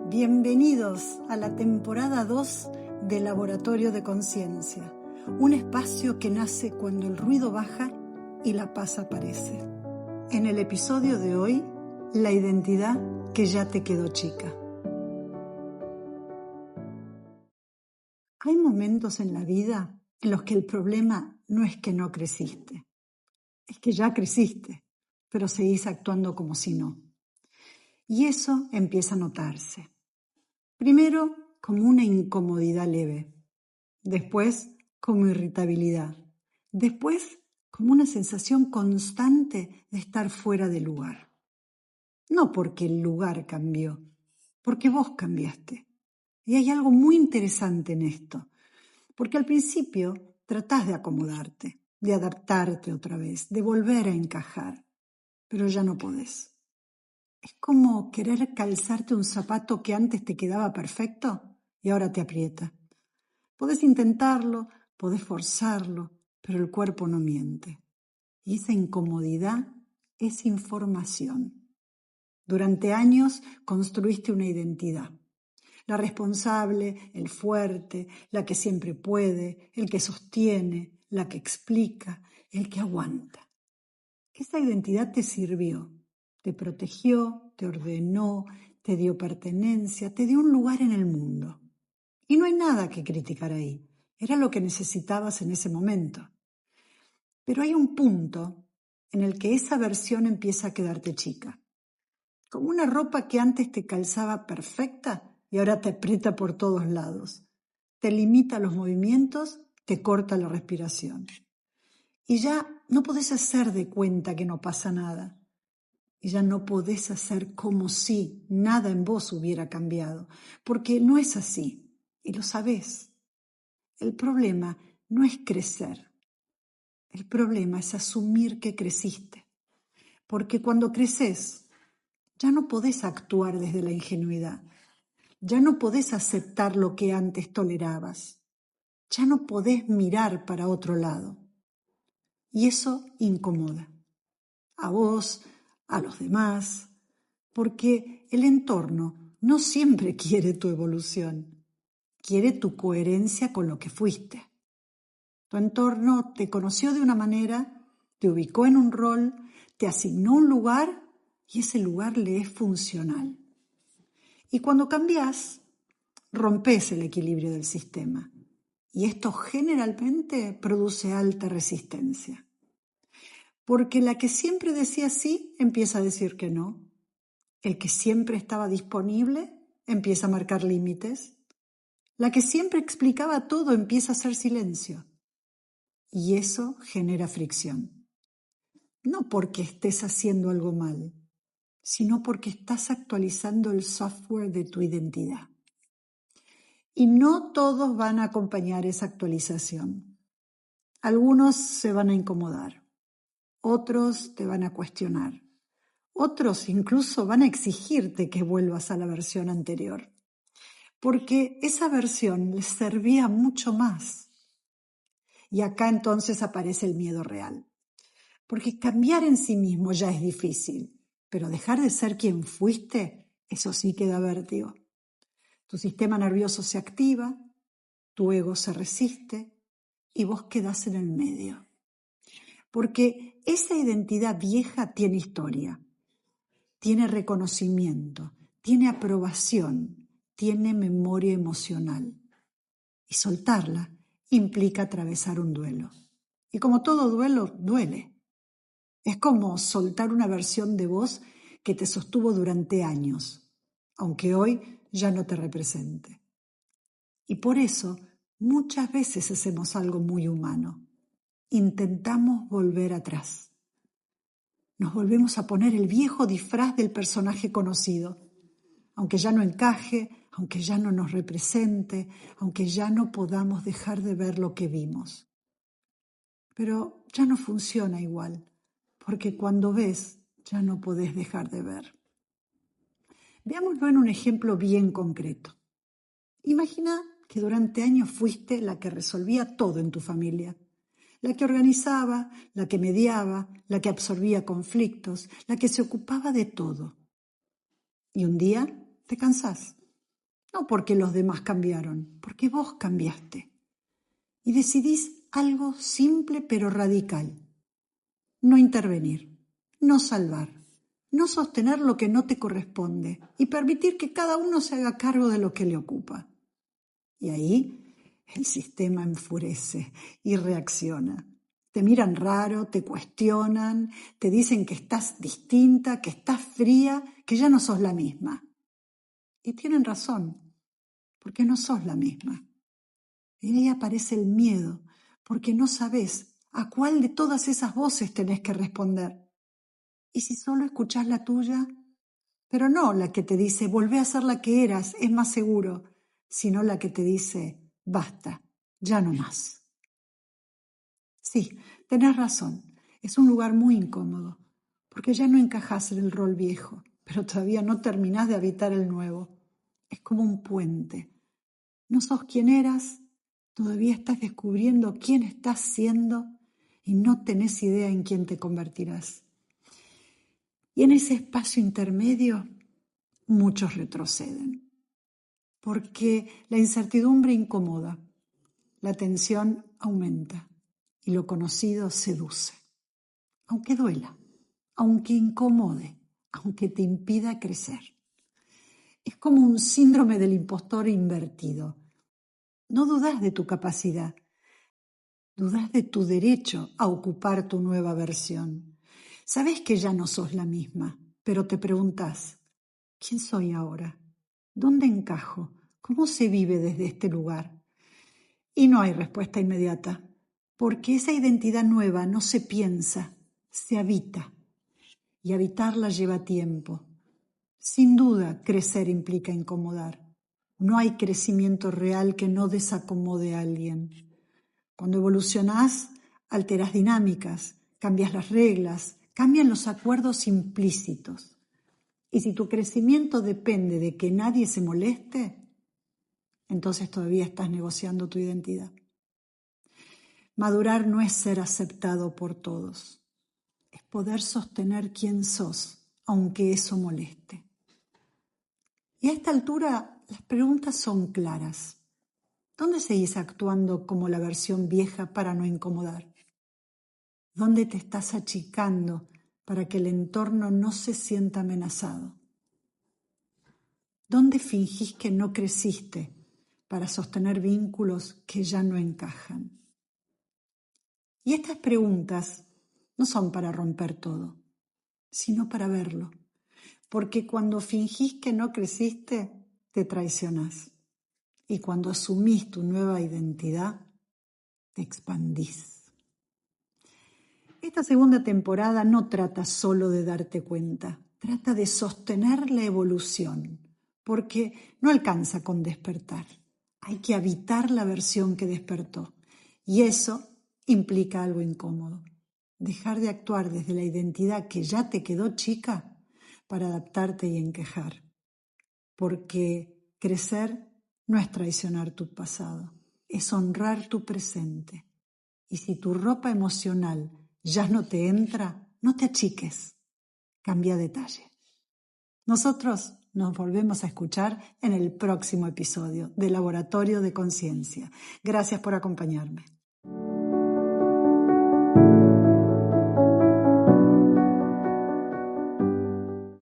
Bienvenidos a la temporada 2 de Laboratorio de Conciencia, un espacio que nace cuando el ruido baja y la paz aparece. En el episodio de hoy, la identidad que ya te quedó chica. Hay momentos en la vida en los que el problema no es que no creciste, es que ya creciste, pero seguís actuando como si no. Y eso empieza a notarse. Primero, como una incomodidad leve. Después, como irritabilidad. Después, como una sensación constante de estar fuera de lugar. No porque el lugar cambió, porque vos cambiaste. Y hay algo muy interesante en esto, porque al principio tratás de acomodarte, de adaptarte otra vez, de volver a encajar, pero ya no podés. Es como querer calzarte un zapato que antes te quedaba perfecto y ahora te aprieta. Podés intentarlo, podés forzarlo, pero el cuerpo no miente. Y esa incomodidad es información. Durante años construiste una identidad. La responsable, el fuerte, la que siempre puede, el que sostiene, la que explica, el que aguanta. Esa identidad te sirvió. Te protegió, te ordenó, te dio pertenencia, te dio un lugar en el mundo. Y no hay nada que criticar ahí. Era lo que necesitabas en ese momento. Pero hay un punto en el que esa versión empieza a quedarte chica. Como una ropa que antes te calzaba perfecta y ahora te aprieta por todos lados. Te limita los movimientos, te corta la respiración. Y ya no podés hacer de cuenta que no pasa nada. Y ya no podés hacer como si nada en vos hubiera cambiado, porque no es así, y lo sabés. El problema no es crecer, el problema es asumir que creciste, porque cuando creces ya no podés actuar desde la ingenuidad, ya no podés aceptar lo que antes tolerabas, ya no podés mirar para otro lado, y eso incomoda a vos, a los demás, porque el entorno no siempre quiere tu evolución, quiere tu coherencia con lo que fuiste. Tu entorno te conoció de una manera, te ubicó en un rol, te asignó un lugar y ese lugar le es funcional. Y cuando cambias, rompes el equilibrio del sistema y esto generalmente produce alta resistencia. Porque la que siempre decía sí empieza a decir que no. El que siempre estaba disponible empieza a marcar límites. La que siempre explicaba todo empieza a hacer silencio. Y eso genera fricción. No porque estés haciendo algo mal, sino porque estás actualizando el software de tu identidad. Y no todos van a acompañar esa actualización. Algunos se van a incomodar. Otros te van a cuestionar. Otros incluso van a exigirte que vuelvas a la versión anterior, porque esa versión les servía mucho más. Y acá entonces aparece el miedo real, porque cambiar en sí mismo ya es difícil, pero dejar de ser quien fuiste, eso sí que da vértigo. Tu sistema nervioso se activa, tu ego se resiste y vos quedás en el medio. Porque esa identidad vieja tiene historia, tiene reconocimiento, tiene aprobación, tiene memoria emocional. Y soltarla implica atravesar un duelo. Y como todo duelo, duele. Es como soltar una versión de vos que te sostuvo durante años, aunque hoy ya no te represente. Y por eso muchas veces hacemos algo muy humano. Intentamos volver atrás. Nos volvemos a poner el viejo disfraz del personaje conocido, aunque ya no encaje, aunque ya no nos represente, aunque ya no podamos dejar de ver lo que vimos. Pero ya no funciona igual, porque cuando ves ya no podés dejar de ver. Veámoslo en un ejemplo bien concreto. Imagina que durante años fuiste la que resolvía todo en tu familia. La que organizaba, la que mediaba, la que absorbía conflictos, la que se ocupaba de todo. Y un día te cansás No porque los demás cambiaron, porque vos cambiaste. Y decidís algo simple pero radical. No intervenir, no salvar, no sostener lo que no te corresponde y permitir que cada uno se haga cargo de lo que le ocupa. Y ahí el sistema enfurece y reacciona. Te miran raro, te cuestionan, te dicen que estás distinta, que estás fría, que ya no sos la misma. Y tienen razón, porque no sos la misma. Y ahí aparece el miedo, porque no sabés a cuál de todas esas voces tenés que responder. ¿Y si solo escuchás la tuya? Pero no la que te dice, volvé a ser la que eras, es más seguro, sino la que te dice, basta, ya no más. Sí, tenés razón, es un lugar muy incómodo, porque ya no encajás en el rol viejo, pero todavía no terminás de habitar el nuevo. Es como un puente. No sos quien eras, todavía estás descubriendo quién estás siendo y no tenés idea en quién te convertirás. Y en ese espacio intermedio, muchos retroceden, porque la incertidumbre incomoda, la tensión aumenta y lo conocido seduce, aunque duela, aunque incomode, aunque te impida crecer. Es como un síndrome del impostor invertido. No dudás de tu capacidad, dudás de tu derecho a ocupar tu nueva versión. Sabés que ya no sos la misma, pero te preguntás, ¿quién soy ahora? ¿Dónde encajo? ¿Cómo se vive desde este lugar? Y no hay respuesta inmediata, porque esa identidad nueva no se piensa, se habita. Y habitarla lleva tiempo. Sin duda, crecer implica incomodar. No hay crecimiento real que no desacomode a alguien. Cuando evolucionás, alterás dinámicas, cambias las reglas, cambian los acuerdos implícitos. Y si tu crecimiento depende de que nadie se moleste, entonces todavía estás negociando tu identidad. Madurar no es ser aceptado por todos, es poder sostener quién sos, aunque eso moleste. Y a esta altura las preguntas son claras. ¿Dónde seguís actuando como la versión vieja para no incomodar? ¿Dónde te estás achicando para que el entorno no se sienta amenazado? ¿Dónde fingís que no creciste para sostener vínculos que ya no encajan? Y estas preguntas no son para romper todo, sino para verlo. Porque cuando fingís que no creciste, te traicionás. Y cuando asumís tu nueva identidad, te expandís. Esta segunda temporada no trata solo de darte cuenta, trata de sostener la evolución, porque no alcanza con despertar. Hay que habitar la versión que despertó. Y eso implica algo incómodo. Dejar de actuar desde la identidad que ya te quedó chica para adaptarte y encajar. Porque crecer no es traicionar tu pasado, es honrar tu presente. Y si tu ropa emocional ya no te entra, no te achiques, cambia detalle. Nosotros nos volvemos a escuchar en el próximo episodio de Laboratorio de Conciencia. Gracias por acompañarme.